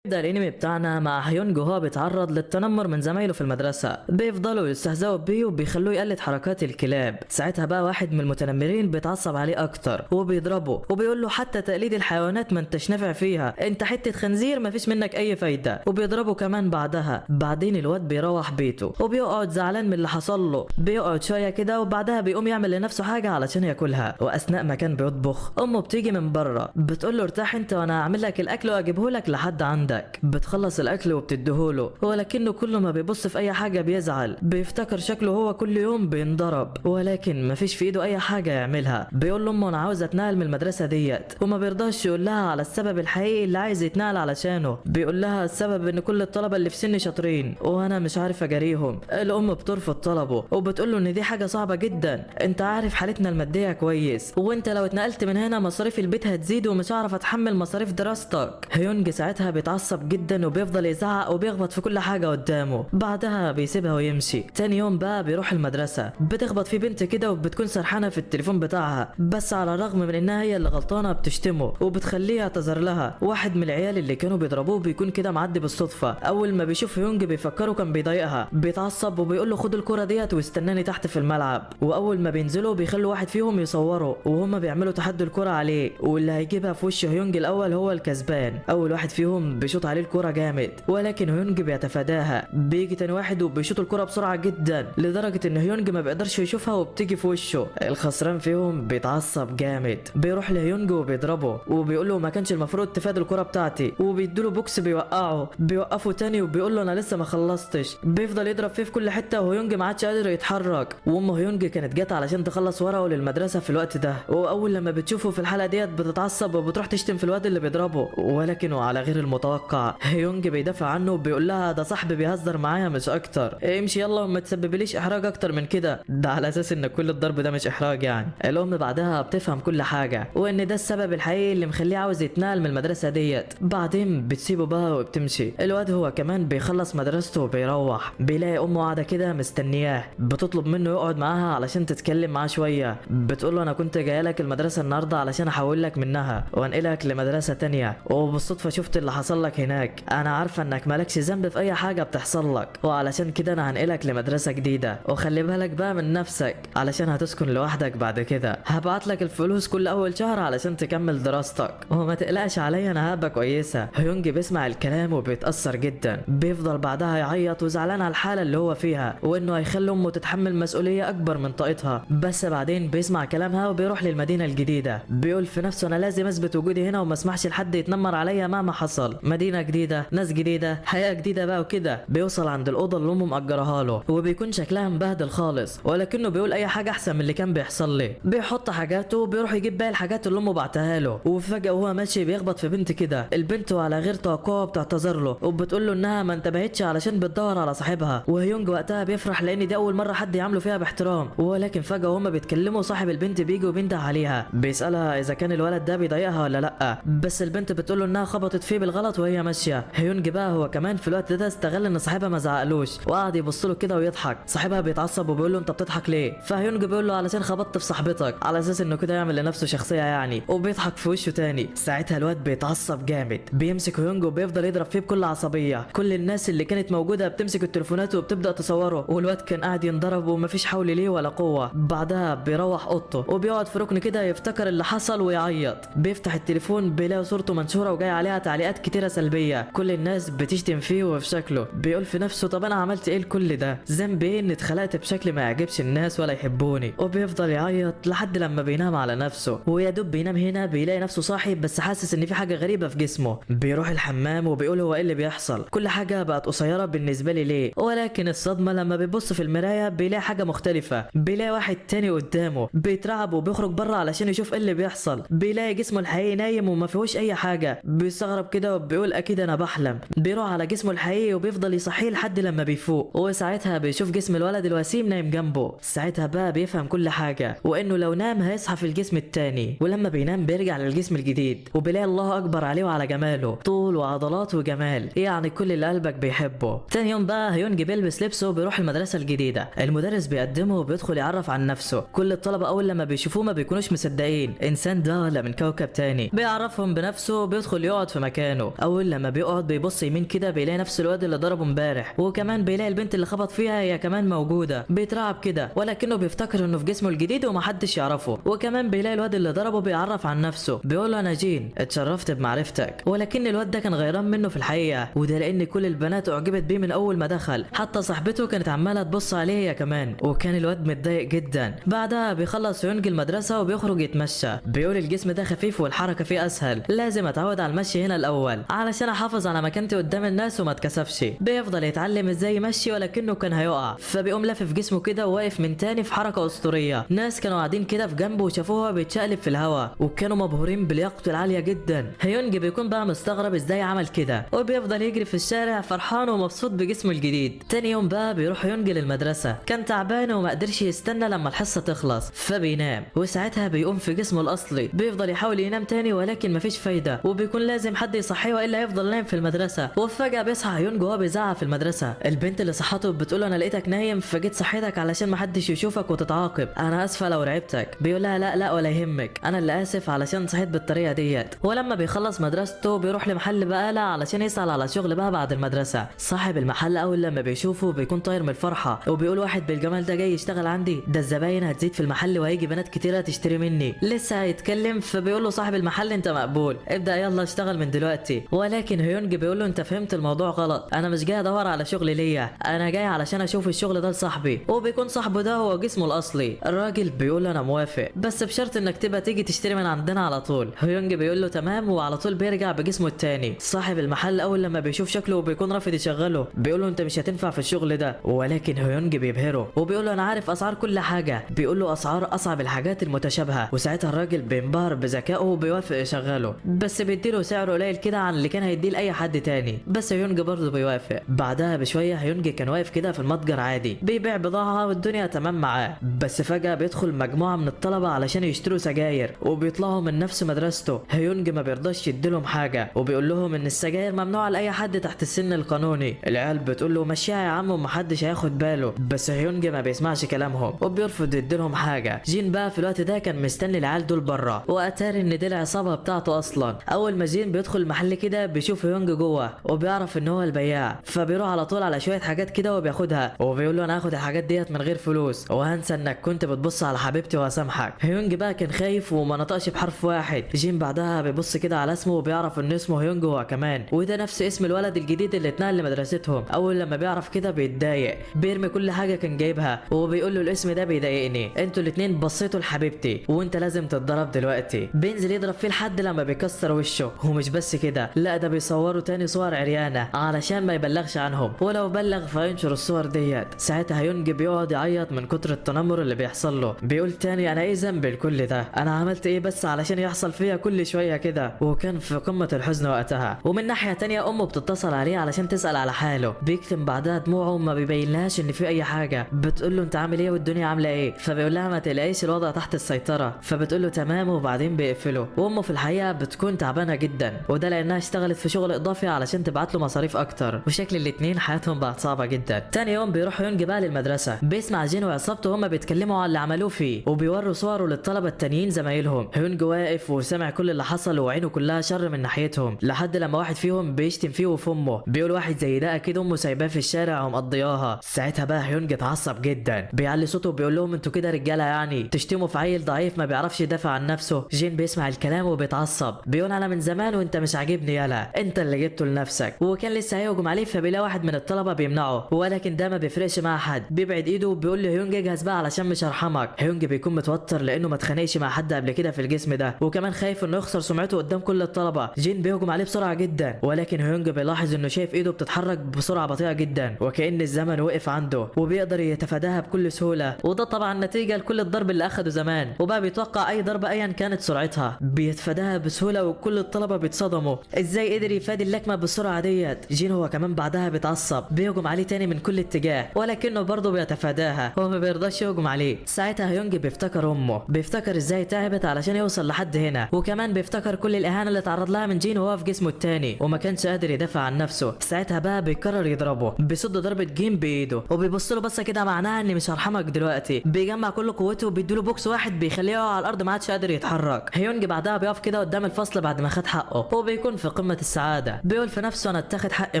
يبدأ الانمي بتاعنا مع هيونج وهو بيتعرض للتنمر من زمايله في المدرسة، بيفضلوا يستهزئوا بيه وبيخلوه يقلد حركات الكلاب. ساعتها بقى واحد من المتنمرين بيتعصب عليه اكتر وبيضربه وبيقول له حتى تقليد الحيوانات ما انتش نافع فيها، انت حتة خنزير مفيش منك اي فايدة، وبيضربه كمان بعدها. بعدين الواد بيروح بيته وبيقعد زعلان من اللي حصل له، بيقعد شوية كده وبعدها بيقوم يعمل لنفسه حاجة علشان ياكلها. واثناء ما كان بيطبخ امه بتيجي من بره بتقول له ارتاح انت وانا هعمل لك الاكل واجيبه لك لحد عندك. بتخلص الاكل وبتديهوله، ولكنه كل ما بيبص في اي حاجه بيزعل، بيفتكر شكله هو كل يوم بينضرب ولكن مفيش في ايده اي حاجه يعملها. بيقول لامه انا عاوز اتنقل من المدرسه ديت، وما بيرضاش يقول لها على السبب الحقيقي اللي عايز يتنقل علشانه. بيقول لها السبب ان كل الطلبه اللي في سني شاطرين وانا مش عارف اجاريهم. الام بترفض طلبه وبتقول له ان دي حاجه صعبه جدا، انت عارف حالتنا الماديه كويس، وانت لو اتنقلت من هنا مصاريف البيت هتزيد ومش هعرف اتحمل مصاريف دراستك. هيونج ساعتها بيتعصب جدا وبيفضل يزعق وبيخبط في كل حاجه قدامه. بعدها بيسيبها ويمشي. تاني يوم بقى بيروح المدرسه، بتخبط في بنت كده وبتكون سرحانه في التليفون بتاعها، بس على الرغم من انها هي اللي غلطانه بتشتمه وبتخليه يعتذر لها. واحد من العيال اللي كانوا بيضربوه بيكون كده معدي بالصدفه، اول ما بيشوف يونج بيفكره كان بيضايقها، بيتعصب وبيقول له خد الكره ديت واستناني تحت في الملعب. واول ما بينزلوا بيخلوا واحد فيهم يصوره وهما بيعملوا تحدي الكره عليه، واللي هيجيبها في وش هيونج الاول هو الكسبان. اول واحد فيهم بيشوط عليه الكره جامد ولكن هيونج بيتفاداها. بيجي تاني واحد وبيشوط الكره بسرعه جدا لدرجه ان هيونج ما بيقدرش يشوفها وبتيجي في وشه. الخسران فيهم بيتعصب جامد، بيروح لهيونج وبيضربه وبيقول له ما كانش المفروض تفادي الكره بتاعتي، وبيديله بوكس بيوقعه. بيوقفه تاني وبيقول له انا لسه ما خلصتش. بيفضل يضرب فيه في كل حته وهيونج ما عادش قادر يتحرك. وام هيونج كانت جت علشان تخلص ورقه للمدرسه في الوقت ده، واول لما بتشوفه في الحلقه ديت بتتعصب وبتروح تشتم في الواد اللي بيضربه. ولكن وعلى غير المتوقع هيونج بيدافع عنه وبيقول لها ده صاحبي بيهزر معايا مش اكتر، امشي يلا وما تسببليش احراج اكتر من كده. ده على اساس ان كل الضرب ده مش احراج يعني. الام بعدها بتفهم كل حاجه وان ده السبب الحقيقي اللي مخليه عاوز يتنقل من المدرسه ديت. بعدين بتسيبه بقى وبتمشي. الواد هو كمان بيخلص مدرسته وبيروح، بيلاقي امه قاعده كده مستنياه، بتطلب منه يقعد معاها علشان تتكلم معاه شويه. بتقول له انا كنت جايه لك المدرسه النهارده علشان احول لك منها وانقلك لمدرسه تانية، وبالصدفه شفت اللي حصل لك هناك. انا عارفه انك مالكش ذنب في اي حاجه بتحصل لك، وعلشان كده انا هنقلك لمدرسه جديده، وخلي بالك بقى من نفسك علشان هتسكن لوحدك بعد كده. هبعت لك الفلوس كل اول شهر علشان تكمل دراستك، وما تقلقش عليا انا هبقى كويسه. هيونج بيسمع الكلام وبيتاثر جدا، بيفضل بعدها يعيط وزعلان على الحاله اللي هو فيها وانه هيخلي امه تتحمل مسؤوليه اكبر من طاقتها. بس بعدين بيسمع كلامها وبيروح للمدينه الجديده. بيقول في نفسه انا لازم اثبت وجودي هنا وما اسمحش لحد يتنمر عليا مهما حصل. مدينه جديده، ناس جديده، حياه جديده بقى وكده. بيوصل عند الاوضه اللي امه مأجرها له وبيكون شكلها مبهدل خالص، ولكنه بيقول اي حاجه احسن من اللي كان بيحصل لي. بيحط حاجاته وبيروح يجيب باقي الحاجات اللي امه بعتها له. وفجاه وهو ماشي بيخبط في بنت كده. البنت وعلى غير توقعه بتعتذر له وبتقول له انها ما انتبهتش علشان بتدور على صاحبها. وهيونج وقتها بيفرح لان دي اول مره حد يعامله فيها باحترام. ولكن فجاه وهما بيتكلموا صاحب البنت بيجي وبينده عليها، بيسالها اذا كان الولد ده بيضايقها ولا لا، بس البنت بتقول له انها خبطت فيه بالغلط وهي ماشيه. هيونج بقى هو كمان في الوقت ده استغل ان صاحبها ما زعقلوش وقعد يبص له كده ويضحك. صاحبها بيتعصب وبيقول له انت بتضحك ليه؟ فهيونج بيقول له علشان خبطت في صاحبتك، على اساس انه كده يعمل لنفسه شخصيه يعني، وبيضحك في وشه تاني. ساعتها الواد بيتعصب جامد، بيمسك هيونج وبيفضل يضرب فيه بكل عصبيه. كل الناس اللي كانت موجوده بتمسك التليفونات وبتبدا تصوره، والواد كان قاعد ينضرب ومفيش حول ليه ولا قوه. بعدها بيروح اوضته وبيقعد في ركن كده يفتكر اللي حصل ويعيط. بيفتح التليفون بيلاقي صورته منشوره وجاي عليها تعليقات كتيره سلبيه، كل الناس بتشتم فيه وفي شكله. بيقول في نفسه طب انا عملت ايه لكل ده؟ ذنبي ايه ان اتخلقت بشكل ما يعجبش الناس ولا يحبوني؟ وبيفضل يعيط لحد لما بينام على نفسه. ويا دوب بينام هنا بيلاقي نفسه صاحي بس حاسس ان في حاجه غريبه في جسمه. بيروح الحمام وبيقول هو ايه اللي بيحصل؟ كل حاجه بقت قصيره بالنسبه لي ليه؟ ولكن الصدمه لما بيبص في المرايه بيلاقي حاجه مختلفه. بيلاقي واحد تاني قدامه. بيترعب وبيخرج بره علشان يشوف ايه اللي بيحصل. بيلاقي جسمه الحقيقي نايم وما فيهوش اي حاجه. بيستغرب كده وبيقول اكيد انا بحلم. بيروح على جسمه الحقيقي وبيفضل يصحيه لحد لما بيفوق، وساعتها بيشوف جسم الولد الوسيم نايم جنبه. ساعتها بقى بيفهم كل حاجه، وانه لو نام هيصحى في الجسم التاني. ولما بينام بيرجع للجسم الجديد وبيلاقي الله اكبر عليه وعلى جماله، طول وعضلات وجمال، يعني كل اللي قلبك بيحبه. تاني يوم بقى هيونج بيلبس لبسه وبيروح المدرسه الجديده. المدرس بيقدمه وبيدخل يعرف عن نفسه. كل الطلبه اول لما بيشوفوه ما بيكونوش مصدقين انسان ده ولا من كوكب تاني. بيعرفهم بنفسه وبيدخل يقعد في مكانه. اول لما بيقعد بيبص يمين كده بيلاقي نفس الواد اللي ضربه امبارح، وكمان بيلاقي البنت اللي خبط فيها هي كمان موجوده. بيترعب كده ولكنه بيفتكر انه في جسمه الجديد ومحدش يعرفه. وكمان بيلاقي الواد اللي ضربه بيعرف عن نفسه، بيقول له انا جين، اتشرفت بمعرفتك. ولكن الواد ده كان غيران منه في الحقيقه، وده لان كل البنات اعجبت بيه من اول ما دخل، حتى صاحبته كانت عماله تبص عليه هي كمان. وكان الواد متضايق جدا. بعدها بيخلص يونج المدرسه وبيخرج يتمشى. بيقول الجسم ده خفيف والحركه فيه اسهل، لازم اتعود على المشي هنا الاول علشان احافظ على مكانتي قدام الناس وما اتكسفش. بيفضل يتعلم ازاي يمشي ولكنه كان هيقع، فبيقوم لافف جسمه كده وواقف من تاني في حركه اسطوريه. ناس كانوا قاعدين كده في جنبه وشافوه بيتشقلب في الهواء وكانوا مبهورين بلياقته العاليه جدا. هيونج بيكون بقى مستغرب ازاي عمل كده، وبيفضل يجري في الشارع فرحان ومبسوط بجسمه الجديد. تاني يوم بقى بيروح يونج للمدرسه، كان تعبان وما قدرش يستنى لما الحصه تخلص فبينام. وساعتها بيقوم في جسمه الاصلي، بيفضل يحاول ينام تاني ولكن مفيش فايده، وبيكون لازم حد يصحيه والا يفضل نايم في المدرسه. وفجاه بيصحى هيونج وهو بيزعق في المدرسه. البنت اللي صحته بتقول انا لقيتك نايم فجيت صحيتك علشان محدش يشوفك وتتعاقب، انا اسفه لو رعبتك. بيقول لها لا لا ولا يهمك، انا اللي اسف علشان صحيت بالطريقه ديت. ولما بيخلص مدرسته بيروح لمحل بقاله علشان يسأل على شغل بقى بعد المدرسه. صاحب المحل اول لما بيشوفه بيكون طاير من الفرحه، وبيقول واحد بالجمال ده جاي يشتغل عندي؟ ده الزباين هتزيد في المحل وهيجي بنات كتيره تشتري مني. لسه هيتكلم فبيقول له صاحب المحل انت مقبول، ابدا يلا اشتغل من دلوقتي. ولكن هيونج بيقول له انت فهمت الموضوع غلط، انا مش جاي ادور على شغل ليا، انا جاي علشان اشوف الشغل ده لصاحبي. وبيكون صاحبه ده هو جسمه الاصلي. الراجل بيقول له انا موافق بس بشرط انك تبقى تيجي تشتري من عندنا على طول. هيونج بيقول له تمام، وعلى طول بيرجع بجسمه التاني. صاحب المحل اول لما بيشوف شكله وبيكون رافض يشغله، بيقول له انت مش هتنفع في الشغل ده. ولكن هيونج بيبهره وبيقول له انا عارف اسعار كل حاجه، بيقول له اسعار اصعب الحاجات المتشابهه. وساعتها الراجل بينبهر بذكائه وبيوافق يشغله، بس بيديله سعر قليل كده عن اللي كان هيديه لاي حد تاني. بس هيونج برضه بيوافق. بعدها بشويه هيونج كان واقف كده في المتجر عادي بيبيع بضاعه والدنيا تمام معاه، بس فجاه بيدخل مجموعه من الطلبه علشان يشتروا سجاير وبيطلعوا من نفس مدرسته. هيونج ما بيرضاش يديلهم حاجه وبيقول لهم ان السجاير ممنوعه لاي حد تحت السن القانوني. العيال بتقول له مشيها يا عم ومحدش هياخد باله، بس هيونج ما بيسمعش كلامهم وبيرفض يديلهم حاجه. جين بقى في الوقت ده كان مستني العيال دول بره، واتاري ان دي العصابه بتاعته اصلا. اول ما جين بيدخل المحل كده بيشوف هيونج جوه وبيعرف ان هو البياع، فبيروح على طول على شويه حاجات كده وبياخدها وبيقول له انا هاخد الحاجات ديت من غير فلوس وهنسى انك كنت بتبص على حبيبتي وهسامحك. هيونج بقى كان خايف وما نطقش بحرف واحد. جين بعدها بيبص كده على اسمه وبيعرف ان اسمه هيونج هو كمان، وده نفس اسم الولد الجديد اللي اتنقل لمدرستهم. اول لما بيعرف كده بيتضايق، بيرمي كل حاجه كان جايبها وبيقول له الاسم ده بيضايقني، انتوا الاتنين بصيتوا لحبيبتي وانت لازم تتضرب دلوقتي. بينزل يضرب فيه لحد لما بيكسر وشه. ومش بس كده، لا ده بيصوروا تاني صور عريانه علشان ما يبلغش عنهم، ولو بلغ فينشر الصور ديت. ساعتها هيونج بيقعد يعيط من كتر التنمر اللي بيحصل له. بيقول تاني انا ايه ذنبي لكل ده، انا عملت ايه بس علشان يحصل فيا كل شويه كده. وكان في قمه الحزن وقتها. ومن ناحيه تانية امه بتتصل عليه علشان تسال على حاله، بيكتم بعدها دموعه وما بيبينلهاش ان في اي حاجه. بتقول له انت عامل ايه والدنيا عامله ايه، فبيقول لها ما تقلقيش الوضع تحت السيطره، فبتقول له تمام وبعدين بيقفله. وامه في الحقيقه بتكون تعبانه جدا، وده لانها اشتغلت في شغل اضافي علشان تبعت له مصاريف اكتر، وشكل الاتنين حياتهم بقت صعبه جدا. تاني يوم بيروح يونج بقى للمدرسه، بيسمع جين وعصابته هما بيتكلموا على اللي عملوه فيه وبيوروا صوره للطلبه التانيين زمايلهم. هيونج واقف وسمع كل اللي حصل وعينه كلها شر من ناحيتهم، لحد لما واحد فيهم بيشتم فيه وفي امه. بيقول واحد زي ده اكيد امه سايباه في الشارع ومقضياها. ساعتها بقى هيونج اتعصب جدا، بيعلي صوته وبيقول لهم انتوا كده رجاله يعني تشتموا في عيل ضعيف ما بيعرفش يدافع عن نفسه. جين بيسمع الكلام وبيتعصب، بيقول انا من زمان وانت مش عاجبني يالا، انت اللي جبته لنفسك. وكان لسه هيهجم عليه فبيلاقي واحد من الطلبه بيمنعه، ولكن ده ما بيفرقش مع حد، بيبعد ايده وبيقول لهيونج اجهز بقى علشان مش هرحمك. هيونج بيكون متوتر لانه ما اتخانقش مع حد قبل كده في الجسم ده، وكمان خايف انه يخسر سمعته قدام كل الطلبه. جين بيهجم عليه بسرعه جدا، ولكن هيونج بيلاحظ انه شايف ايده بتتحرك بسرعه بطيئه جدا وكأن الزمن وقف عنده، وبيقدر يتفاداها بكل سهوله. وده طبعا نتيجه لكل الضرب اللي اخده زمان، وبقى بيتوقع اي ضربه ايا كانت سرعتها بيتفاداها بسهوله، وكل الطلبه بيتصدموا ازاي قدر يفادي اللكمه بالسرعه ديت. جين هو كمان بعدها بيتعصب، بيهجم عليه تاني من كل اتجاه، ولكنه برضه بيتفاداها، هو ما بيرضاش يهجم عليه. ساعتها هيونج بيفتكر امه، بيفتكر ازاي تعبت علشان يوصل لحد هنا، وكمان بيفتكر كل الاهانه اللي اتعرض لها من جين وهو في جسمه التاني وما كانش قادر يدافع عن نفسه. ساعتها بقى بيقرر يضربه، بيصد ضربه جين بايده وبيبص له بصه كده معناها اني مش هرحمك دلوقتي. بيجمع كل قوته وبيديله بوكس واحد بيخليه يقع على الارض ما عادش قادر يتحرك. هيونج بعدها بيقف كده قدام الفصل بعد ما خد حقه، وبيكون في قمة السعادة. بيقول في نفسه انا اتاخد حقي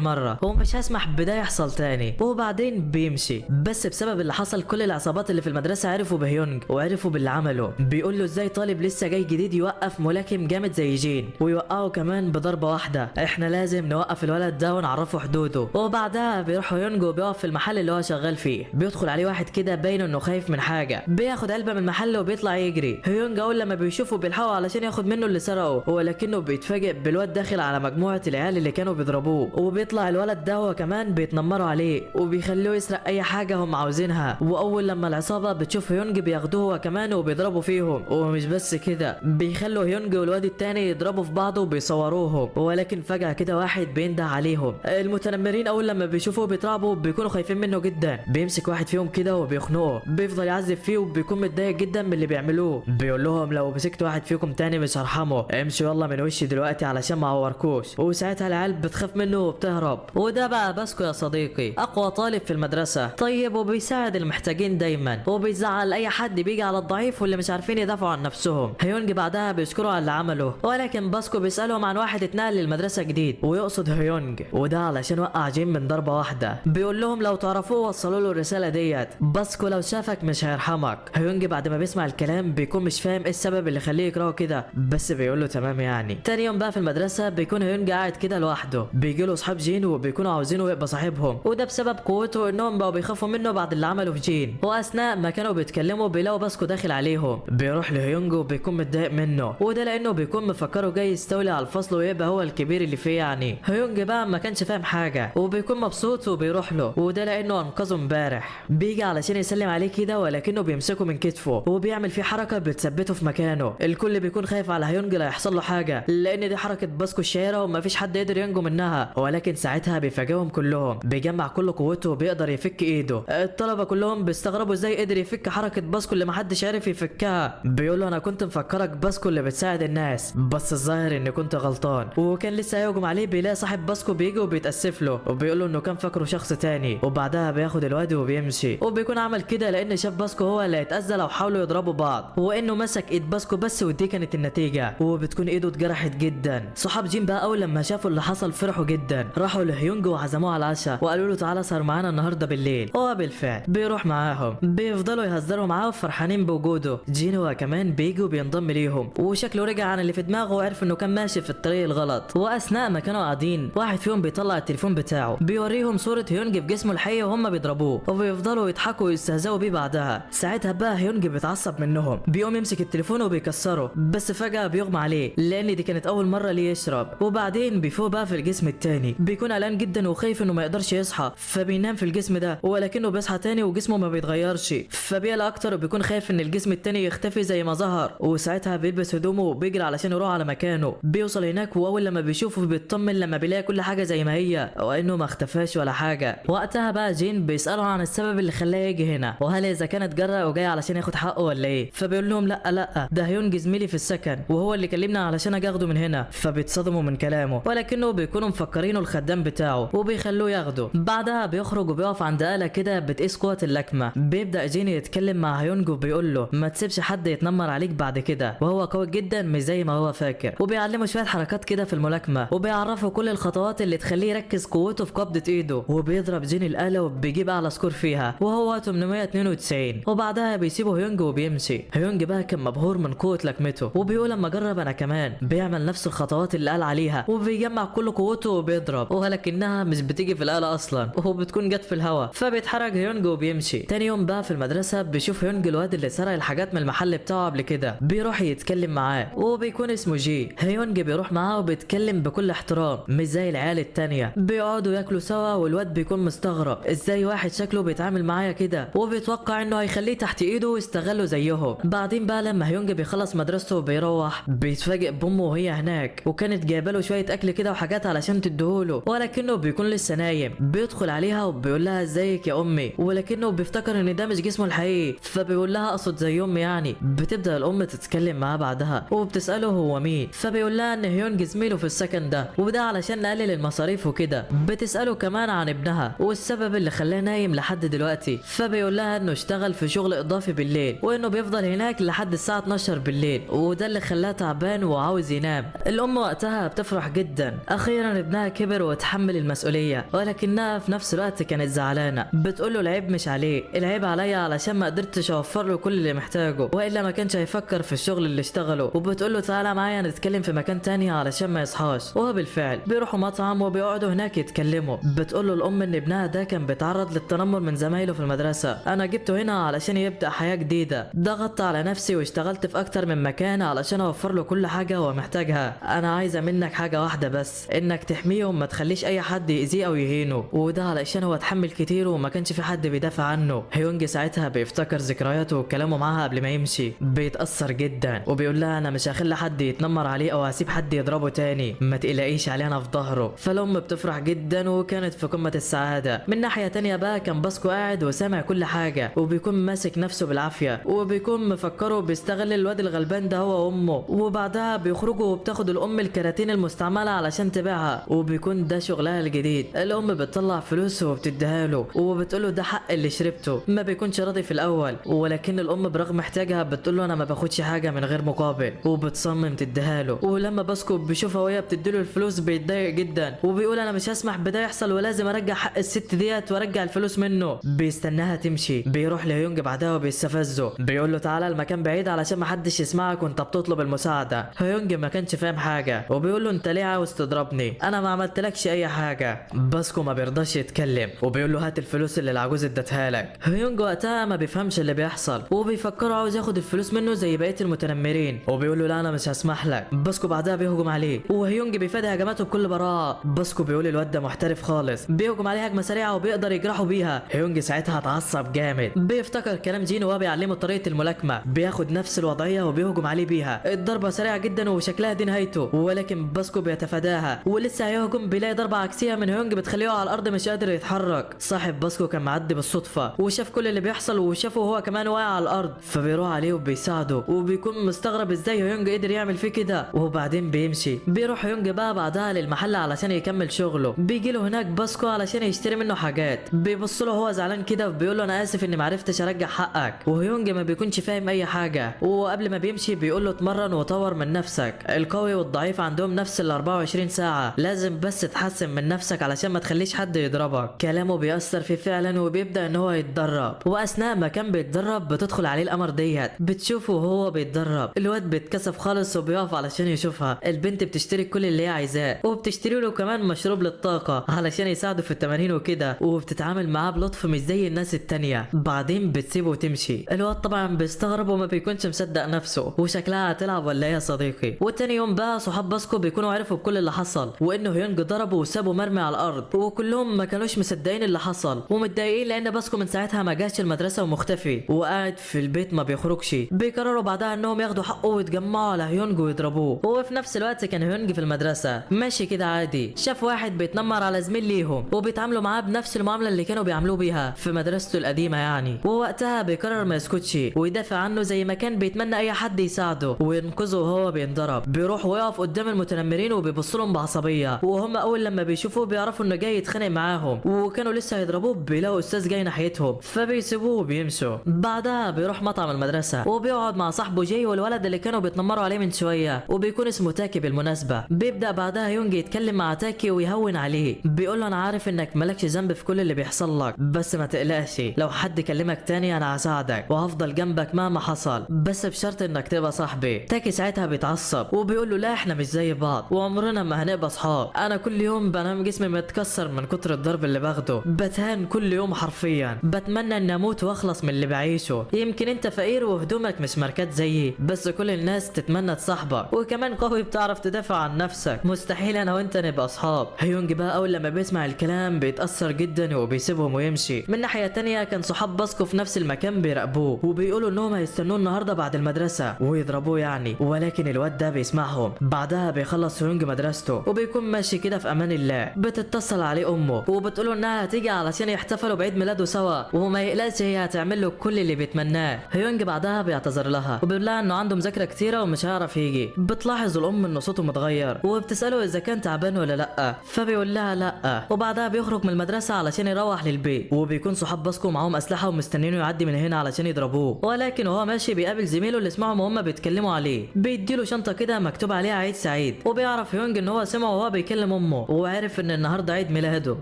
مرة ومش هسمح بده يحصل تاني، وبعدين بيمشي. بس بسبب اللي حصل كل العصابات اللي في المدرسة عرفوا بهيونج وعرفوا باللي عمله. بيقول له ازاي طالب لسه جاي جديد يوقف ملاكم جامد زي جين ويوقعه كمان بضربة واحدة، احنا لازم نوقف الولد ده ونعرفه حدوده. وبعدها بيروح هيونج وبيقف في المحل اللي هو شغال فيه. بيدخل عليه واحد كده باين انه خايف من حاجة، بياخد علبة من المحل وبيطلع يجري. هيونج اول لما بيشوفه بيلحقه علشان ياخد منه اللي سرقه، ولكنه بيتفاجئ بالواد داخل على مجموعة العيال اللي كانوا بيضربوه، وبيطلع الولد ده هو كمان بيتنمروا عليه وبيخلوه يسرق اي حاجة هم عاوزينها. واول لما العصابة بتشوف هيونج بياخدوه هو كمان وبيضربوا فيهم. ومش بس كده، بيخلوا هيونج والواد التاني يضربوا في بعض وبيصوروهم. ولكن فجأة كده واحد بينده عليهم. المتنمرين اول لما بيشوفوه بيترعبوا بيكونوا خايفين منه جدا. بيمسك واحد فيهم كده وبيخنقه، بيفضل يعذب فيه وبيكون متضايق جدا من اللي بيعملوه. بيقول لهم لو مسكت واحد فيكم تاني مش هرحمه، امشوا يلا من وشي دلوقتي علشان ما اعوركوش. وساعتها العيال بتخاف منه وبتهرب. وده بقى باسكو يا صديقي، اقوى طالب في المدرسة، طيب وبيساعد المحتاجين دايما وبيزعل اي حد بيجي على الضعيف واللي مش عارفين يدافعوا عن نفسهم. هيونج بعدها بيشكروا على اللي عمله، ولكن باسكو بيسألهم عن واحد اتنقل للمدرسة جديد ويقصد هيونج، وده علشان وقع جين من ضربة واحدة. بيقول لهم لو تعرفوه وصلوا له الرسالة ديت، باسكو لو شافك مش هيرحمك. هيونج بعد ما بيسمع الكلام بيكون مش فاهم ايه السبب اللي يخليه يكرهه كده، بس بيقول له تمام يعني. تاني يوم بقى في المدرسة بيكون هيونج قاعد كده لوحده. بيجي له اصحاب جين وبيكونوا عاوزينه يبقى صاحبهم، وده بسبب قوته انهم بقوا بيخافوا منه بعد اللي عمله في جين. واثناء ما كانوا بيتكلموا بيلاقوا باسكو داخل عليهم. بيروح لهيونج وبيكون متضايق منه، وده لانه بيكون مفكره جاي يستولي على الفصل ويبقى هو الكبير اللي فيه يعني. هيونج بقى ما كانش فاهم حاجة وبيكون مبسوط وبيروح له، وده لانه انقذه امبارح. بيجي علشان يسلم عليه كده ولكنه بيمسكه من كتفه وبيعمل فيه حركة بتثبته في مكانه. الكل بيكون خايف على هيونج لا يحصل له حاجة، لان دي حركة باسكو الشهيرة وما فيش حد يقدر ينجو منها. ولكن ساعتها بيفاجئهم كلهم، بيجمع كل قوته وبيقدر يفك ايده. الطلبة كلهم بيستغربوا ازاي قدر يفك حركة باسكو اللي محدش عارف يفكها. بيقول له انا كنت مفكرك باسكو اللي بتساعد الناس، بس الظاهر اني كنت غلطان. وكان لسه هيهجم عليه بيلاقي صاحب باسكو بيجي وبيتأسف له وبيقول له انه كان فاكره شخص تاني. وبعدها بياخد الواد وبيمشي، وبيكون عمل كده لان شاف باسكو هو اللي هيتأذى لو حاولوا يضربوا بعض، وانه مسك ايد باسكو بس ودي كانت النتيجة، وبتكون ايده اتجرحت جدا. صحاب جين بقى اول لما شافوا اللي حصل فرحوا جدا، راحوا لهيونج وعزموه على العشاء وقالوا له تعالى سهر معانا النهارده بالليل. هو بالفعل بيروح معاهم، بيفضلوا يهزروا معاه وفرحانين بوجوده. جين هو كمان بيجي وبينضم ليهم، وشكله رجع عن اللي في دماغه وعرف انه كان ماشي في الطريق الغلط. واثناء ما كانوا قاعدين واحد فيهم بيطلع التليفون بتاعه بيوريهم صورة هيونج في جسمه الحقيقي وهم بيضربوه، وبيفضلوا يضحكوا ويستهزئوا بيه بعدها. ساعتها بقى هيونج بيتعصب منهم، بيقوم يمسك التليفون وبيكسره، بس فجأة بيغمى عليه لان دي كانت اول مرة ليه يشرب. وبعدين بيفوق بقى في الجسم التاني، بيكون قلقان جدا وخايف انه ما يقدرش يصحى، فبينام في الجسم ده ولكنه بيصحى تاني وجسمه ما بيتغيرش، فبيقلق اكتر وبيكون خايف ان الجسم التاني يختفي زي ما ظهر. وساعتها بيلبس هدومه وبيجري علشان يروح على مكانه. بيوصل هناك واول لما بيشوفه بيطمن لما بيلاقي كل حاجه زي ما هي وانه ما اختفاش ولا حاجه. وقتها بقى جين بيساله عن السبب اللي خلاه يجي هنا، وهل اذا كان اتجرأ وجاي علشان ياخد حقه ولا ايه. فبيقول لهم لا ده هيونج زميلي في السكن وهو اللي كلمنا علشان اجي اخده من هنا. فبيتصدموا من كلامه ولكنه بيكونوا مفكرينه الخدام بتاعه وبيخلوه ياخده. بعدها بيخرج وبيقف عند آلة كده بتقيس قوة اللكمة. بيبدأ جين يتكلم مع هيونج وبيقول له ما تسيبش حد يتنمر عليك بعد كده، وهو قوي جدا مش زي ما هو فاكر. وبيعلمه شوية حركات كده في الملاكمة وبيعرفه كل الخطوات اللي تخليه يركز قوته في قبضة ايده. وبيضرب جين الآلة وبيجيب اعلى سكور فيها وهو 892. وبعدها بيسيبه هيونج وبيمشي. هيونج بقى كان مبهور من قوة لكمته وبيقول اما اجرب انا كمان. بيعمل نفس الخطوات اللي قال عليها وبيجمع كل قوته وبيضرب، ولكنها مش بتيجي في الآلة اصلا وبتكون جت في الهواء. فبيتحرك هيونج وبيمشي. تاني يوم بقى في المدرسة بيشوف هيونج الواد اللي سرق الحاجات من المحل بتاعه قبل كده، بيروح يتكلم معاه وبيكون اسمه جي. هيونج بيروح معاه وبيتكلم بكل احترام مش زي العيال التانية. بيقعدوا ياكلوا سوا والواد بيكون مستغرب ازاي واحد شكله بيتعامل معايا كده، وبيتوقع انه هيخليه تحت ايده ويستغله زيهم. بعدين بقى لما هيونج بيخلص مدرسته وبيروح بيتفاجئ بامه وهي هناك، وكانت جايبه له شويه اكل كده وحاجات علشان تديهوله، ولكنه بيكون لسه نايم. بيدخل عليها وبيقول لها ازيك يا امي، ولكنه بيفتكر ان ده مش جسمه الحقيقي، فبيقول لها اقصد زي امي يعني. بتبدا الام تتكلم معاه بعدها وبتساله هو مين، فبيقول لها ان هيونج زميله في السكن ده وده علشان نقلل المصاريف وكده. بتساله كمان عن ابنها والسبب اللي خلاه نايم لحد دلوقتي، فبيقول لها انه اشتغل في شغل اضافي بالليل وانه بيفضل هناك لحد الساعه 12 بالليل وده اللي خلاه تعبان وعاوز ينام. الام وقتها بتفرح جدا، اخيرا ابنها كبر وتحمل المسؤوليه، ولكنها في نفس الوقت كانت زعلانه. بتقول له العيب مش عليه، العيب عليا علشان ما قدرتش اوفر له كل اللي محتاجه، والا ما كانش هيفكر في الشغل اللي اشتغله. وبتقول له تعالى معايا نتكلم في مكان تاني علشان ما يصحاش. وهو بالفعل بيروحوا مطعم وبيقعدوا هناك يتكلموا. بتقول له الام ان ابنها ده كان بيتعرض للتنمر من زمايله في المدرسه، انا جبته هنا علشان يبدا حياه جديده، ضغطت على نفسي واشتغلت في اكتر من مكان علشان اوفر له كل حاجه هو محتاجها. انا عايزه منك حاجه واحده بس، انك تحميه وما تخليش اي حد يأذيه او يهينه، وده علشان هو اتحمل كتير وما كانش في حد بيدافع عنه. هيونج ساعتها بيفتكر ذكرياته وكلامه معاها قبل ما يمشي، بيتأثر جدا وبيقول لها انا مش هخلي حد يتنمر عليه او هسيب حد يضربه تاني، ما تقلقيش عليه انا في ظهره. فالام بتفرح جدا وكانت في قمه السعاده. من ناحيه تانية بقى كان باسكو قاعد وسامع كل حاجه، وبيكون ماسك نفسه بالعافيه، وبيكون مفكره بيستغل الواد الغلبان ده هو وامه. وبعدها بيخرجوا وبتاخد الام الكراتين المستعمله علشان تبيعها، وبيكون ده شغلها الجديد. الام بتطلع فلوس وبتديها له وبتقول له ده حق اللي شربته. ما بيكونش راضي في الاول، ولكن الام برغم احتياجها بتقول له انا ما باخدش حاجه من غير مقابل، وبتصمم تديها له. ولما باسكو بيشوفها وهي بتديله الفلوس بيتضايق جدا، وبيقول انا مش هسمح بده يحصل ولازم ارجع حق الست ديت وارجع الفلوس منه. بيستناها تمشي، بيروح لهيونج بعدها وبيستفزه، بيقول له تعالى المكان بعيد علشان ما حدش يسمعك وانت بتطلب المساعده. هيونج ما كانش فاهم حاجه وبيقول له انت ليه عاوز تضربني؟ انا ما عملتلكش اي حاجه. باسكو ما بيرضاش يتكلم وبيقول له هات الفلوس اللي العجوز ادتها لك. هيونج وقتها ما بيفهمش اللي بيحصل وبيفكره عاوز ياخد الفلوس منه زي بقيه المتنمرين، وبيقول له لا انا مش هسمح لك. باسكو بعدها بيهجم عليه وهيونج بيفادي هجماته بكل براءه. باسكو بيقول الواد ده محترف خالص، بيهجم عليه هجمه سريعه وبيقدر يجرحه بيها. هيونج ساعتها اتعصب جامد، بيفتكر كلام جين وهو بيعلمه طريقه الملاكمه، بياخد نفس الوضعيه وبيهجم عليه بيها. الضربه سريعه جدا وشكلها دي نهايته، ولكن باسكو بيتفاداها ولسه هيهجم بيلاقي ضربه عكسيه من هيونج بتخليه على الارض مش قادر يتحرك. صاحب باسكو كان معدي بالصدفه وشاف كل اللي بيحصل وشافه هو كمان واقع على الارض، فبيروح عليه وبيساعده وبيكون مستغرب ازاي هيونج قدر يعمل فيه كده. وبعدين بيمشي، بيروح هيونج بقى بعدها للمحل علشان يكمل شغله. بيجي له هناك باسكو علشان يشتري منه حاجات، بيبص له هو زعلان كده وبيقول له انا اسف اني ما عرفتش ارجع حقك. وهيونج ما بيكونش فاهم اي حاجه، وقبل ما بيمشي بيقول له اتمرن وطور من نفسك، القوي والضعيف عندهم نفس ال 24 ساعه، لازم بس تحسن من نفسك علشان ما تخليش حد يضربك. كلامه بيأثر فيه فعلا وبيبدأ ان هو يتدرب. واثناء ما كان بيتدرب بتدخل عليه القمر ديت، بتشوفه وهو بيتدرب. الواد بيتكسف خالص وبيقف علشان يشوفها. البنت بتشتري كل اللي هي عايزاه وبتشتري له كمان مشروب للطاقه علشان يساعده في التمارين وكده، وبتتعامل معاه بلطف مش زي الناس التانية. بعدين بتسيبه وتمشي. الواد طبعا بيستغرب وما بيكونش مصدق نفسه، وشكلها هتلعب ولا ايه يا صديقي. وتاني يوم بقى صحاب باسكو بيكونوا عرفوا بكل اللي حصل، وانه هيونج ضربه وسابه مرمي على الارض، وكلهم ما كانوش مصدقين اللي حصل ومتضايقين لان باسكو من ساعتها ما جاش المدرسه ومختفي وقاعد في البيت ما بيخرجش. بيقرروا بعدها انهم ياخدوا حقه ويتجمعوا على هيونج ويضربوه. وفي نفس الوقت كان هيونج في المدرسه ماشي كده عادي، شاف واحد بيتنمر على زميل ليهم وبيتعاملوا معاه بنفس المعامله اللي كانوا بيعاملوه بيها في مدرسته القديمه يعني. ووقتها بيقرر ما يسكتش ويدافع عنه زي ما كان بيتمنى اي حد يساعده وينقذه وهو بينضرب. بيروح ويقف قدام المتنمرين وبيبص لهم بعصبيه، وهم اول لما بيشوفوه بيعرفوا انه جاي يتخانق معاهم، وكانوا لسه هيضربوه بيلاقوا استاذ جاي ناحيتهم فبيسيبوه وبيمشوا. بعدها بيروح مطعم المدرسه وبيقعد مع صاحبه جاي والولد اللي كانوا بيتنمروا عليه من شويه، وبيكون اسمه تاكي بالمناسبه. بيبدا بعدها يونج يتكلم مع تاكي ويهون عليه، بيقول له انا عارف انك مالكش ذنب في كل اللي بيحصل لك، بس ما تقلقش لو حد كلمك تاني انا هساعدك وهفضل جنبك مهما حصل، بس بشرط انك تبقى صاحبي. تاكي ساعتها بيتعصب وبيقول له لا احنا مش زي بعض وعمرنا ما هنبقى اصحاب، انا كل يوم بنام جسمي متكسر من كتر الضرب اللي باخده، بتهان كل يوم حرفيا، بتمنى ان اموت واخلص من اللي بعيشه. يمكن انت فقير وهدومك مش ماركات زيي، بس كل الناس تتمنى تصاحبك، وكمان قوي بتعرف تدافع عن نفسك، مستحيل انا وانت نبقى اصحاب. هيونج بقى اول لما بيسمع الكلام بيتاثر جدا وبيسيبهم ويمشي. من ناحيه تانية كان صحاب باسكو في نفس المكان بيراقبوه وبيقولوا انهم هيستنوه النهارده بعد المدرسه ويضربوه يعني، ولكن الواد ده بيسمعهم. بعدها بيخلص هيونج مدرسته وبيكون ماشي كده في امان الله. بتتصل عليه امه وبتقوله انها هتيجي علشان يحتفلوا بعيد ميلاده سوا وما يقلقش هي هتعمل له كل اللي بيتمناه. هيونج بعدها بيعتذر لها وبيقول لها انه عنده مذاكره كتيره ومش هيعرف يجي. بتلاحظ الام ان صوته متغير وبتساله اذا كان تعبان ولا لا، فبيقول لها لا. وبعدها بيخرج من المدرسه علشان يروح للبيت، وبيكون صحاب باسكو معاهم اسلحه ومستنينه يعدي من هنا علشان يضربوه، ولكن وهو ماشي بيقابل زميله اللي سمعهم وهم بيتكلموا عليه. بيديله شنطه كده مكتوب عليها عيد سعيد، وبيعرف هيونج ان هو سمعه وهو بيكلم امه وعرف ان النهارده عيد ميلاده.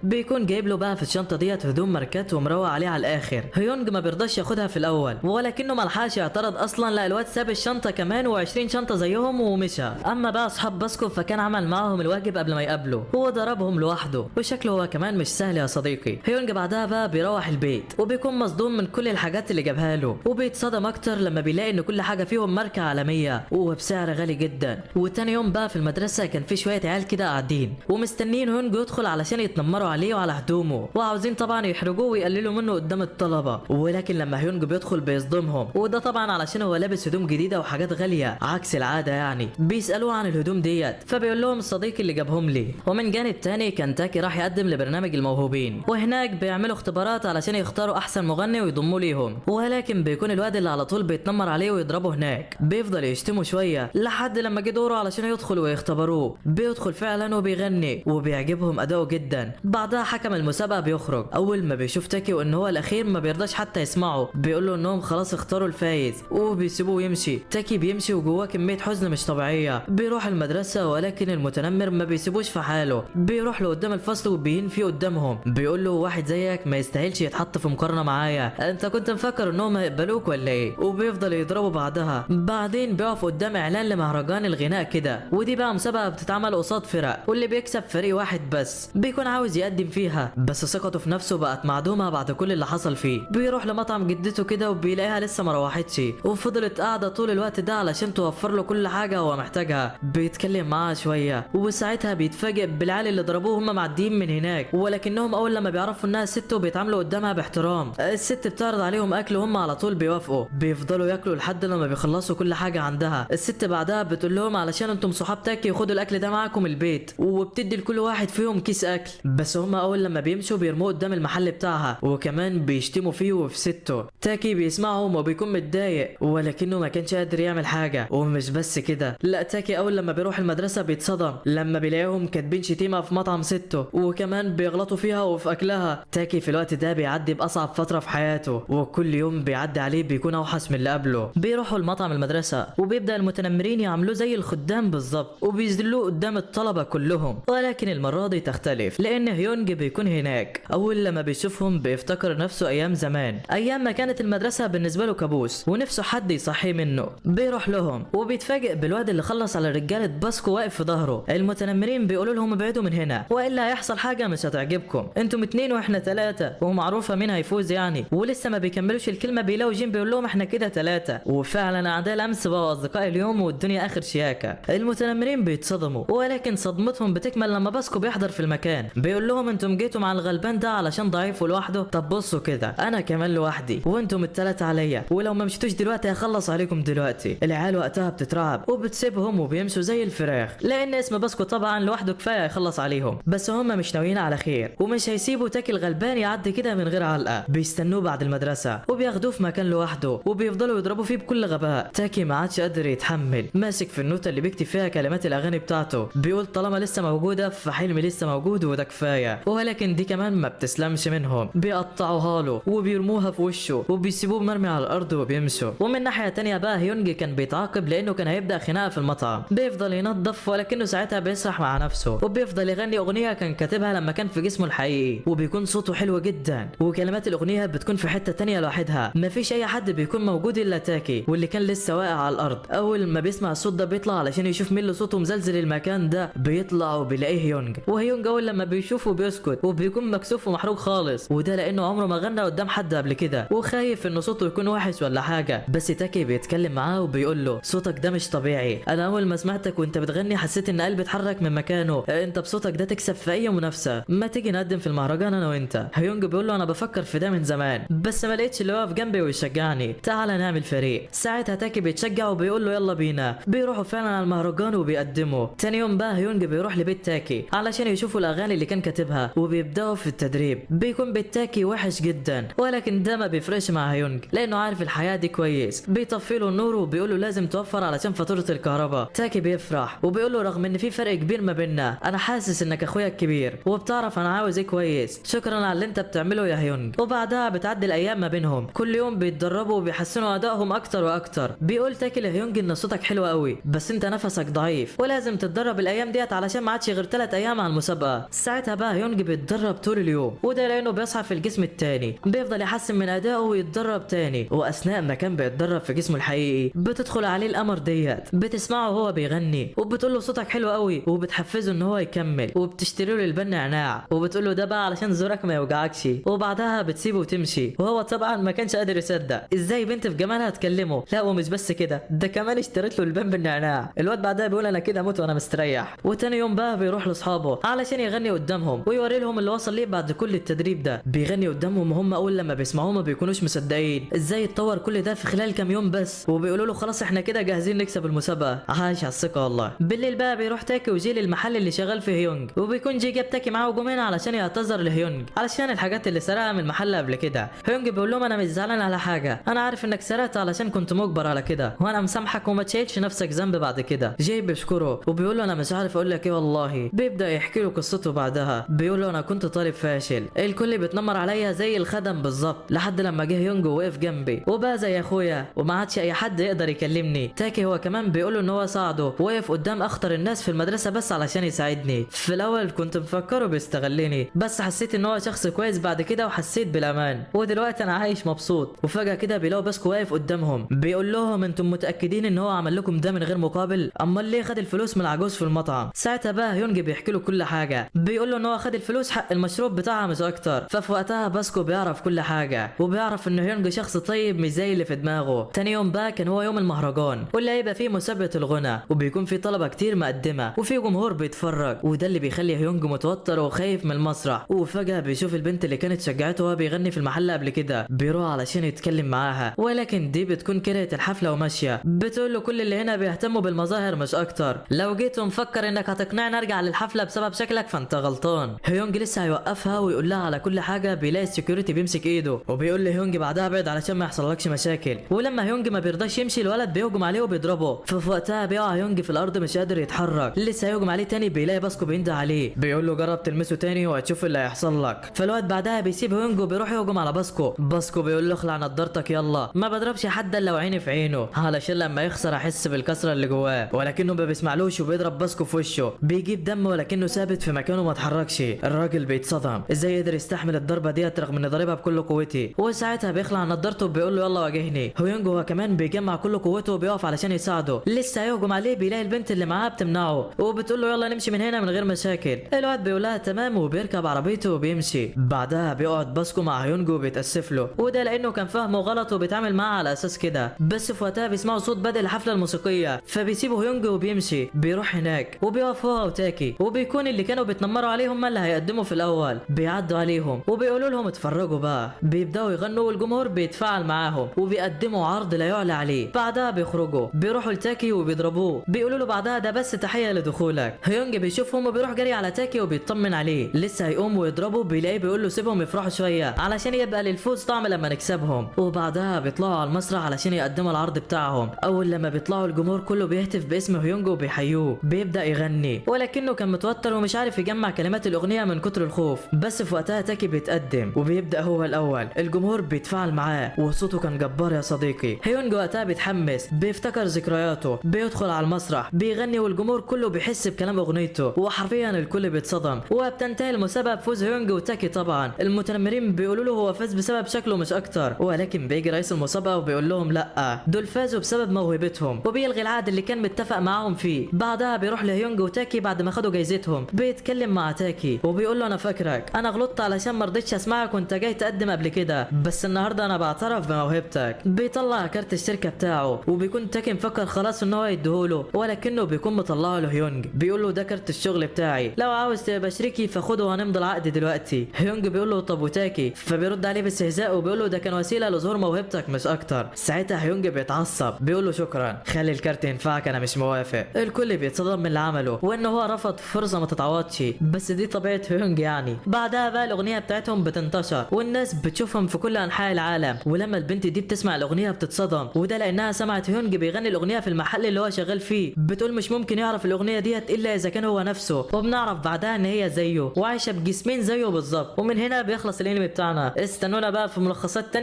بيكون جايب له بقى في الشنطه ديت هدوم ماركات ومروق عليه على الاخر. هيونج ما بيرضاش ياخدها في الاول ولكنه ملحقش يعترض اصلا، لا الواد ساب الشنطه كمان و20 شنطه زيهم ومشى. اما بقى اصحاب باسكو فكان عمل معاهم الواجب قبل ما يقابله، هو ضربهم لوحده وشكله هو كمان مش سهل يا صديقي. هيونج بعدها بقى بيروح البيت وبيكون مصدوم من كل الحاجات اللي جابها له، وبيتصدم اكتر لما بيلاقي ان كل حاجه فيهم ماركه عالميه وبسعر غالي جدا. وتاني يوم بقى في المدرسه كان في شويه عيال كده قاعدين ومستنين هيونج يدخل علشان يتنمروا عليه وعلى هدومه، وعاوزين طبعا يحرجوه ويقللوا منه قدام الطلبه. ولكن لما هيونج بيدخل بيصدمهم، وده طبعا علشان هو لابس هدوم جديده وحاجات غاليه عكس العاده يعني. بيسالوه عن الهدوم ديت فبيقول لهم الصديق اللي جابهم لي. ومن جانب تاني كان تاكي راح يقدم لبرنامج الموهوبين، وهناك بيعملوا اختبارات علشان يختاروا احسن مغني ويضموا ليهم. ولكن بيكون الواد اللي على طول بيتنمر عليه ويضربه هناك بيفضل يشتمه شويه لحد لما جه دوره علشان يدخل ويختبروه. بيدخل فعلا وبيغني وبيعجبهم اداؤه جدا. بعدها حكم المسابقه بيخرج، اول ما بيشوف تاكي وان هو الاخير ما بيرضاش حتى يسمعه، بيقول له انهم خلاص اختاروا الفايز وبيسيبوه يمشي. تاكي بيمشي وجواه كميه حزن مش طبيعيه. بيروح المدرسه ولكن المتنمر ما بيسيبوش في حاله، بيروح له قدام الفصل وبيهين فيه قدامهم، بيقول له واحد زيك ما يستاهلش يتحط في مقارنه معايا، انت كنت مفكر انهم هيقبلوك ولا ايه؟ وبيفضل يضربه بعدها. بعدين بيقف قدام اعلان لمهرجان الغناء كده، ودي بقى مسابقه بتتعمل قصاد فرق واللي بيكسب فريق واحد بس بيكون عاوز يقدم فيها، بس ثقته في نفسه بقت معدومه بعد كل اللي حصل فيه. بيروح لمطعم جدته كده وبيلاقيها لسه ما روحتش وفضلت قاعده طول الوقت ده علشان توفر له كل حاجه هو محتاجها. بيتكلم معاها شويه وساعتها بيتفاجئ بالعيال اللي ضربوه هم معديين من هناك، ولكنهم اول لما بيعرفوا انها ست وبيتعاملوا قدامها باحترام. الست بتعرض عليهم اكل وهم على طول بيوافقوا، بيفضلوا ياكلوا لحد لما بيخلصوا كل حاجه عندها. الست بعدها بتقول لهم علشان انتم صحاب تاكي خدوا الاكل ده معاكم البيت، وبتدي لكل واحد فيهم كيس اكل. بس هم اول لما بيمشوا بيرموه قدام المحل بتاعها وكمان بيشتموا فيه وفي سته. تاكي بيسمعهم وبيكون متضايق ولكنه ما كانش قادر يعمل حاجه. ومش بس كده، لا تاكي اول لما بيروح المدرسه بيتصدم لما بيلاقيهم كاتبين شتيمه في مطعم سته وكمان بيغلطوا فيها وفي اكلها. تاكي في الوقت ده بيعدي باصعب فتره في حياته، وكل يوم بيعدي عليه بيكون اوحش من اللي قبله. بيروحوا المطعم المدرسه وبيبدا المتنمرين يعملوه زي الخدام بالظبط وبيذلوه قدام الطلبه كلهم، ولكن المره دي تختلف لان هيونج بيكون هناك. اول لما بيشوفهم بيفتكر نفسه ايام زمان، ايام ما كانت المدرسه بالنسبه له كابوس ونفسه حد يصحيه منه. بيروح لهم وبيتفاجئ بالواد اللي خلص على رجاله باسكو واقف في ظهره. المتنمرين بيقولوا لهم ابعدوا من هنا والا هيحصل حاجه مش هتعجبكم، انتم 2 واحنا 3 ومعروفه مين هيفوز يعني. ولسه ما بيكملوش الكلمه بيلاقوا جيم بيقول لهم احنا كده 3، وفعلا اعداء الامس بقوا اصدقاء اليوم والدنيا اخر شياكه. المتنمرين بيتصدموا ولكن صدمتهم بتكمل لما باسكو بيحضر في المكان، بيقول لهم انتم جيتوا مع الغلبان ده علشان ضعيف لوحده، طب بصوا كده انا كمان لوحدي وانتم الثلاثه عليا، ولو ما مشيتوش دلوقتي هخلص عليكم دلوقتي. العيال وقتها بتترعب وبتسيبهم وبيمشوا زي الفراخ لان اسم باسكو طبعا لوحده كفايه يخلص عليهم. بس هم مش ناويين على خير ومش هيسيبوا تاكي الغلبان يعدي كده من غير علقه. بيستنوه بعد المدرسه وبياخدوه في مكان لوحده وبيفضلوا يضربوا فيه بكل غباء. تاكي ما عادش قادر يتحمل، ماسك في النوتة اللي بيكتب فيها كلمات الاغاني بتاعته، بيقول طالما لسه موجوده فحلمي لسه موجود وده كفايه. ولكن دي كمان ما بتسلمش منهم، بيقطعوها له وبيرموها في وشه وبيسيبوه مرمي على الارض وبيمشوا. ومن ناحيه تانية بقى هيونج كان بيتعاقب لانه كان هيبدا خناقه في المطعم. بيفضل ينظف ولكنه ساعتها بيسرح مع نفسه وبيفضل يغني اغنيه كان كاتبها لما كان في جسمه الحقيقي، وبيكون صوته حلو جدا وكلمات الاغنيه بتكون في حته تانية لوحدها، مفيش اي حد بيكون موجود الا تاكي واللي كان لسه واقع على الارض. اول ما بيسمع الصوت ده بيطلع علشان يشوف مين اللي صوته مزلزل المكان ده، بيطلع وبيلاقيه هيونج. وهيونج اول لما بيشوفه بيسكت وبيكون مكسوف ومحروق خالص، وده لانه عمره ما غنى قدام حد قبل كده وخايف ان صوته يكون وحش ولا حاجه. بس تاكي بيتكلم معاه وبيقول له صوتك ده مش طبيعي، انا اول ما سمعتك وانت بتغني حسيت ان قلبي اتحرك من مكانه، انت بصوتك ده تكسب في اي منافسه، ما تيجي نقدم في المهرجان انا وانت. هيونج بيقول له انا بفكر في ده من زمان بس ما لقيتش اللي واقف جنبي ويشجعني، تعال نعمل فريق. ساعتها تاكي بيتشجع وبيقول له يلا بينا. بيروحوا فعلا على المهرجان وبيقدموا. تاني يوم بقى هيونج بيروح لبيت تاكي علشان يشوفوا الاغاني اللي كان كاتبها وبيبداوا في التدريب. بيكون بيت تاكي وحش جدا ولكن ده ما بيفرقش مع هيونج لانه عارف الحياه دي كويس. بيطفي له النور وبيقول له لازم توفر علشان فاتوره الكهرباء. تاكي بيفرح وبيقول له رغم ان في فرق كبير ما بيننا انا حاسس انك اخويا الكبير وبتعرف انا عاوز ايه كويس، شكرا على اللي انت بتعمله يا هيونج. وبعدها بتعدي الايام ما بينهم، كل يوم بيتدربوا وبيحسنوا ادائهم اكتر واكتر. بيقول تاكي لهيونج ان صوتك حلو قوي بس انت نفسك ضعيف خايف ولازم تتدرب الايام ديت علشان ما عادش غير 3 ايام على المسابقه. ساعتها بقى هيونج بيتدرب طول اليوم، وده لانه بيصحى في الجسم التاني، بيفضل يحسن من ادائه ويتدرب تاني. واثناء ما كان بيتدرب في جسمه الحقيقي بتدخل عليه القمر ديت، بتسمعه وهو بيغني وبتقول له صوتك حلو قوي، وبتحفزه ان هو يكمل، وبتشتري له البن نعناع وبتقول له ده بقى علشان زورك ما يوجعكش. وبعدها بتسيبه وتمشي، وهو طبعا ما كانش قادر يصدق ازاي بنت في جمالها تكلمه. لا ومش بس كده، ده كمان اشتريت له البن بالنعناع. الواد بعدها بيقول انا كده اموت وانا مستريح. وتاني يوم بقى بيروح لاصحابه علشان يغني قدامهم ويوري لهم اللي وصل ليه بعد كل التدريب ده. بيغني قدامهم وهم اول لما بيسمعوه ما بيكونوش مصدقين ازاي اتطور كل ده في خلال كام يوم بس، وبيقولوا له خلاص احنا كده جاهزين نكسب المسابقه. عايش على الثقه والله. بالليل بقى بيروح تاكي وجي للمحل اللي شغال فيه هيونج، وبيكون جي جاب تاكي معاه وجومين علشان يعتذر لهيونج علشان الحاجات اللي سرقها من المحل قبل كده. هيونج بيقول لهم انا مش زعلان على حاجه، انا عارف انك سرقت علشان كنت مجبر على كده، وانا مسامحك وما تشيلش نفسك ذنب بعد كده. جاي بيشكره وبيقول له انا مش عارف اقول لك ايه والله. بيبدا يحكي له قصته بعدها، بيقول له انا كنت طالب فاشل، الكل بيتنمر عليا زي الخدم بالظبط، لحد لما جه يونج ووقف جنبي وبقى زي اخويا وما عادش اي حد يقدر يكلمني. تاكي هو كمان بيقول له ان هو ساعده، وقف قدام اخطر الناس في المدرسه بس علشان يساعدني. في الاول كنت مفكره بيستغلني، بس حسيت ان هو شخص كويس بعد كده وحسيت بالامان، ودلوقتي انا عايش مبسوط. وفجاه كده بيلاقوا باسكو واقف قدامهم بيقول لهم انتم متاكدين ان هو عمل لكم ده من غير مقابل؟ امال ليه خد الفلوس من العجوز في المطعم؟ ساعتها بقى هيونج بيحكي له كل حاجه، بيقول له ان هو خد الفلوس حق المشروب بتاعها مش اكتر. ففي وقتها باسكو بيعرف كل حاجه، وبيعرف ان هيونج شخص طيب مش زي اللي في دماغه. تاني يوم بقى كان هو يوم المهرجان، واللي هيبقى فيه مسابقه الغنى، وبيكون في طلبه كتير مقدمه وفي جمهور بيتفرج، وده اللي بيخلي هيونج متوتر وخايف من المسرح. وفجاه بيشوف البنت اللي كانت شجعته وهو بيغني في المحل قبل كده، بيروح علشان يتكلم معاها، ولكن دي بتكون كرهت الحفله وماشيه. بتقول له كل اللي هنا بيهتموا بالمظاهر مش اكتر، لو جيت ومفكر انك هتقنعني ارجع للحفله بسبب شكلك فانت غلطان. هيونج لسه هيوقفها ويقول لها على كل حاجه، بيلاقي السكيورتي بيمسك ايده وبيقول لهيونج بعدها ابعد علشان ما يحصلكش مشاكل. ولما هيونج ما بيرضاش يمشي الولد بيهجم عليه وبيضربه. ففي وقتها بيقع هيونج في الارض مش قادر يتحرك. لسه هيهجم عليه تاني بيلاقي باسكو بينده عليه، بيقول له جرب تلمسه تاني وهتشوف اللي هيحصل لك. فالواد بعدها بيسيب هيونج وبيروح يهجم على باسكو. باسكو بيقول له اخلع نضارتك يلا، ما بضربش حد الا وعيني في عينه علشان لما يخسر احس بالكسره اللي جواه. ولكنه ما بيسمعلوش وبيضرب باسكو في وشه، بيجيب دم ولكنه ثابت في مكانه ما اتحركش. الراجل بيتصدم ازاي قدر يستحمل الضربه ديت رغم اني ضاربها بكل قوتي. وساعتها بيخلع نضارته وبيقول له يلا واجهني. هيونج هو كمان بيجمع كل قوته وبيقف علشان يساعده. لسه هيهجم عليه بيلاقي البنت اللي معاه بتمنعه وبتقول له يلا نمشي من هنا من غير مشاكل. الواد بيقول لها تمام وبيركب عربيته وبيمشي. بعدها بيقعد باسكو مع هيونج وبيتاسف له، وده لانه كان فاهمه غلط وبيتعامل معاه على اساس كده. بس في وقتها بيسمعوا صوت بدء الحفله الموسيقيه، فبيسيبوا هيونج وبيمشي. بيروح هناك وبيقف هو وتاكي، وبيكون اللي كانوا بيتنمروا عليهم هم اللي هيقدموا في الاول. بيعدوا عليهم وبيقولوا لهم اتفرجوا بقى. بيبداوا يغنوا والجمهور بيتفاعل معاهم وبيقدموا عرض لا يعلى عليه. بعدها بيخرجوا بيروحوا لتاكي وبيضربوه، بيقولوا له بعدها ده بس تحيه لدخولك. هيونج بيشوفهم وبيروح جري على تاكي وبيطمن عليه. لسه هيقوم ويضربه بيلاقيه بيقول له سيبهم يفرحوا شويه علشان يبقى للفوز طعم لما نكسبهم. وبعدها بيطلعوا على المسرح علشان يقدموا العرض بتاعهم. اول لما بيطلعوا الجمهور كله بيهتف باسم هيونج وبيحيوه. بيبدا يغني ولكنه كان متوتر ومش عارف يجمع كلمات الاغنيه من كتر الخوف. بس في وقتها تاكي بيتقدم وبيبدا هو الاول. الجمهور بيتفاعل معاه وصوته كان جبار يا صديقي. هيونج وقتها بيتحمس، بيفتكر ذكرياته، بيدخل على المسرح بيغني والجمهور كله بيحس بكلام اغنيته، وحرفيا الكل بيتصدم. وبتنتهي المسابقه بفوز هيونج وتاكي. طبعا المتنمرين بيقولوا له هو فاز بسبب شكله مش اكتر، ولكن بيجي رئيس المسابقه وبيقول لهم لا دول فازوا بسبب موهبتهم، وبيلغي العقد اللي كان متفق معاهم فيه. بعدها بيروح لهيونج وتاكي بعد ما خدوا جايزتهم، بيتكلم مع تاكي وبيقول له انا فاكرك، انا غلطت علشان ما رضيتش اسمعك وانت جاي تقدم قبل كده، بس النهارده انا بعترف بموهبتك. بيطلع كارت الشركه بتاعه وبيكون تاكي مفكر خلاص ان هو يديهوله، ولكنه بيكون مطلعه لهيونج. بيقول له ده كارت الشغل بتاعي، لو عاوز تبقى شريكي فخده وهنمضي العقد دلوقتي. هيونج بيقول له طب وتاكي؟ فبيرد عليه باستهزاء وبيقول له ده كان وسيله لظهور موهبتك مش اكتر. ساعتها هيونج بيتعصب بيقول له شكرا، خلي الكارت ينفعك انا مش موافق. الكل بيتصدم من اللي عمله وان هو رفض فرصه ما تتعوضش، بس دي طبيعه هيونج يعني. بعدها بقى الاغنيه بتاعتهم بتنتشر والناس بتشوفهم في كل انحاء العالم، ولما البنت دي بتسمع الاغنيه بتتصدم، وده لانها سمعت هيونج بيغني الاغنيه في المحل اللي هو شغال فيه. بتقول مش ممكن يعرف الاغنيه ديت الا اذا كان هو نفسه، وبنعرف بعدها ان هي زيه وعايشه بجسمين زيه بالظبط. ومن هنا بيخلص الانمي بتاعنا. استنونا بقى في ملخصات تانية.